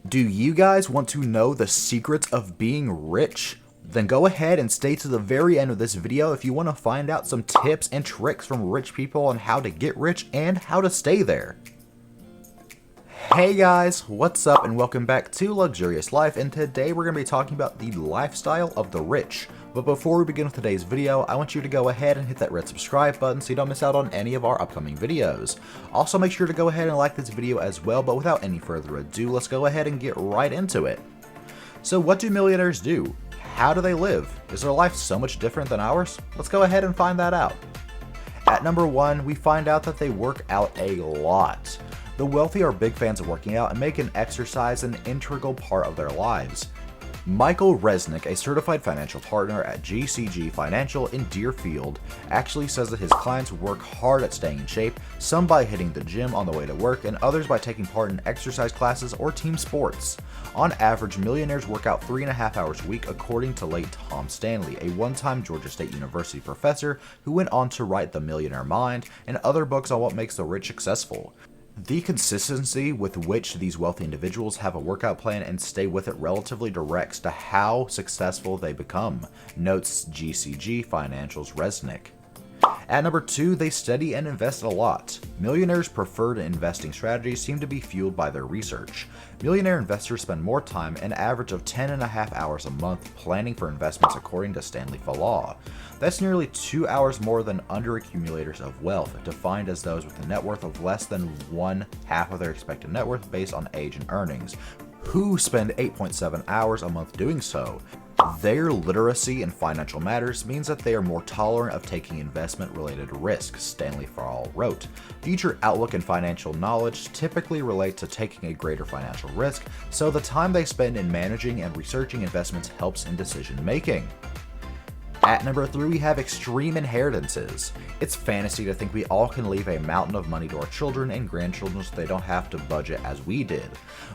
Do you guys want to know the secrets of being rich? Then go ahead and stay to the very end of this video if you want to find out some tips and tricks from rich people on how to get rich and how to stay there. Hey guys, what's up and welcome back to Luxurious Life, and today we're going to be talking about the lifestyle of the rich. But before we begin with today's video, I want you to go ahead and hit that red subscribe button so you don't miss out on any of our upcoming videos. Also make sure to go ahead and like this video as well, but without any further ado, let's go ahead and get right into it. So what do millionaires do? How do they live? Is their life so much different than ours? Let's go ahead and find that out. At number 1, we find out that they work out a lot. The wealthy are big fans of working out and make an exercise an integral part of their lives. Michael Resnick, a certified financial partner at GCG Financial in Deerfield, actually says that his clients work hard at staying in shape, some by hitting the gym on the way to work and others by taking part in exercise classes or team sports. On average, millionaires work out 3.5 hours a week, according to late Tom Stanley, a one-time Georgia State University professor who went on to write The Millionaire Mind and other books on what makes the rich successful. The consistency with which these wealthy individuals have a workout plan and stay with it relatively directs to how successful they become, notes GCG Financial's Resnick. At number 2, they study and invest a lot. Millionaires' preferred investing strategies seem to be fueled by their research. Millionaire investors spend more time, an average of 10.5 hours a month, planning for investments, according to Stanley Fallaw. That's nearly 2 hours more than underaccumulators of wealth, defined as those with a net worth of less than 1/2 of their expected net worth based on age and earnings, who spend 8.7 hours a month doing so. Their literacy in financial matters means that they are more tolerant of taking investment-related risks, Stanley Fallaw wrote. Future outlook and financial knowledge typically relate to taking a greater financial risk, so the time they spend in managing and researching investments helps in decision-making. At number 3, we have extreme inheritances. It's fantasy to think we all can leave a mountain of money to our children and grandchildren so they don't have to budget as we did.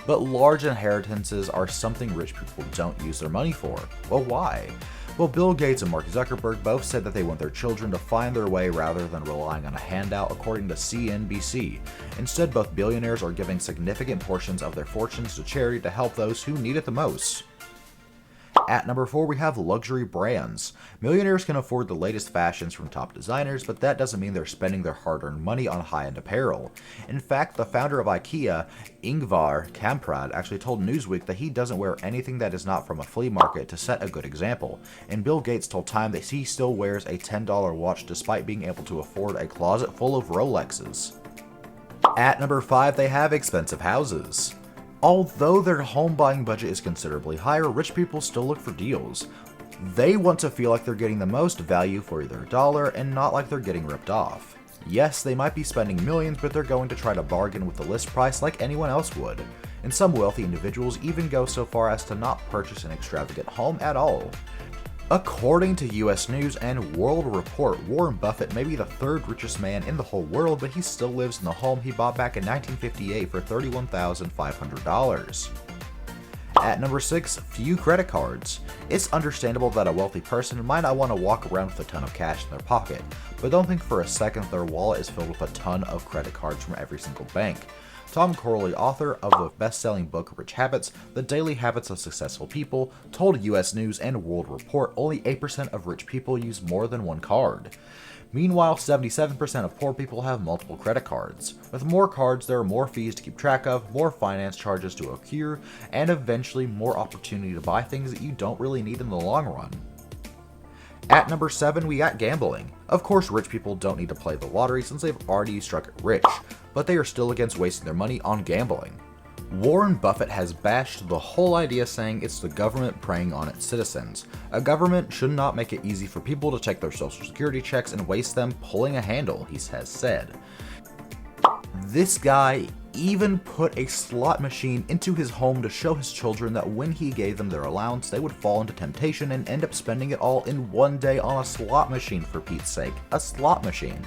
But large inheritances are something rich people don't use their money for. Well, why? Well, Bill Gates and Mark Zuckerberg both said that they want their children to find their way rather than relying on a handout, according to CNBC. Instead, both billionaires are giving significant portions of their fortunes to charity to help those who need it the most. At number 4, we have luxury brands. Millionaires can afford the latest fashions from top designers, but that doesn't mean they're spending their hard-earned money on high-end apparel. In fact, the founder of IKEA, Ingvar Kamprad, actually told Newsweek that he doesn't wear anything that is not from a flea market to set a good example. And Bill Gates told Time that he still wears a $10 watch despite being able to afford a closet full of Rolexes. At number 5, they have expensive houses. Although their home buying budget is considerably higher, rich people still look for deals. They want to feel like they're getting the most value for their dollar and not like they're getting ripped off. Yes, they might be spending millions, but they're going to try to bargain with the list price like anyone else would. And some wealthy individuals even go so far as to not purchase an extravagant home at all. According to US News and World Report, Warren Buffett may be the 3rd richest man in the whole world, but he still lives in the home he bought back in 1958 for $31,500. At number 6, few credit cards. It's understandable that a wealthy person might not want to walk around with a ton of cash in their pocket, but don't think for a second their wallet is filled with a ton of credit cards from every single bank. Tom Corley, author of the best-selling book Rich Habits, The Daily Habits of Successful People, told US News and World Report only 8% of rich people use more than one card. Meanwhile, 77% of poor people have multiple credit cards. With more cards, there are more fees to keep track of, more finance charges to accrue, and eventually more opportunity to buy things that you don't really need in the long run. At number 7, we got gambling. Of course, rich people don't need to play the lottery since they've already struck it rich, but they are still against wasting their money on gambling. Warren Buffett has bashed the whole idea, saying it's the government preying on its citizens. A government should not make it easy for people to check their social security checks and waste them pulling a handle, he has said. This guy even put a slot machine into his home to show his children that when he gave them their allowance, they would fall into temptation and end up spending it all in one day on a slot machine, for Pete's sake. A slot machine.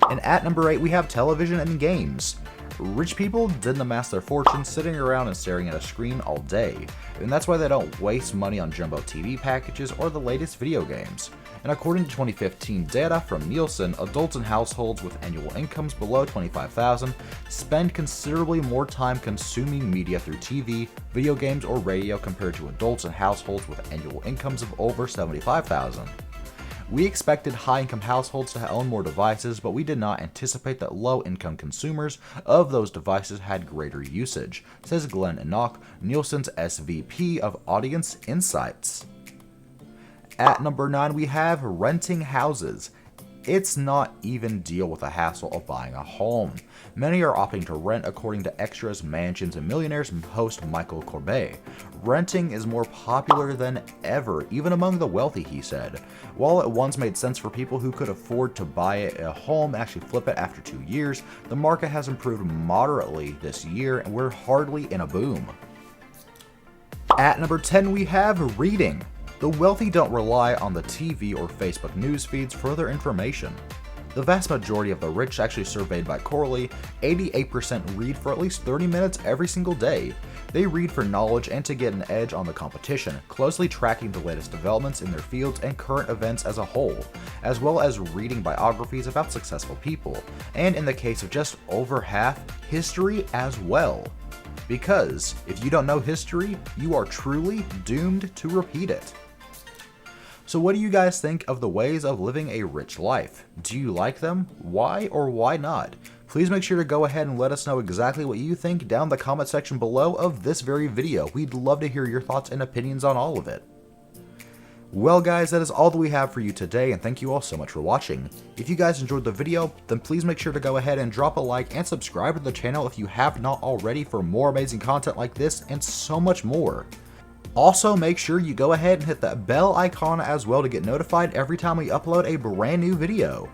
And at number 8, we have television and games. Rich people didn't amass their fortune sitting around and staring at a screen all day, and that's why they don't waste money on jumbo TV packages or the latest video games. And according to 2015 data from Nielsen, adults in households with annual incomes below $25,000 spend considerably more time consuming media through TV, video games, or radio compared to adults in households with annual incomes of over $75,000. We expected high-income households to own more devices, but we did not anticipate that low-income consumers of those devices had greater usage, says Glenn Enoch, Nielsen's SVP of Audience Insights. At number 9, we have renting houses. It's not even deal with the hassle of buying a home. Many are opting to rent, according to Extras, Mansions, and Millionaires host Michael Corbet. Renting is more popular than ever, even among the wealthy, he said. While it once made sense for people who could afford to buy a home and actually flip it after 2 years, the market has improved moderately this year, and we're hardly in a boom. At number 10, we have reading. The wealthy don't rely on the TV or Facebook news feeds for their information. The vast majority of the rich, actually surveyed by Corley, 88% read for at least 30 minutes every single day. They read for knowledge and to get an edge on the competition, closely tracking the latest developments in their fields and current events as a whole, as well as reading biographies about successful people, and in the case of just over half, history as well. Because if you don't know history, you are truly doomed to repeat it. So what do you guys think of the ways of living a rich life? Do you like them? Why or why not? Please make sure to go ahead and let us know exactly what you think down in the comment section below of this very video. We'd love to hear your thoughts and opinions on all of it. Well guys, that is all that we have for you today, and thank you all so much for watching. If you guys enjoyed the video, then please make sure to go ahead and drop a like and subscribe to the channel if you have not already for more amazing content like this and so much more. Also, make sure you go ahead and hit that bell icon as well to get notified every time we upload a brand new video.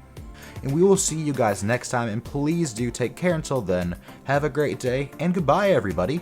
And we will see you guys next time, and please do take care until then. Have a great day, and goodbye everybody.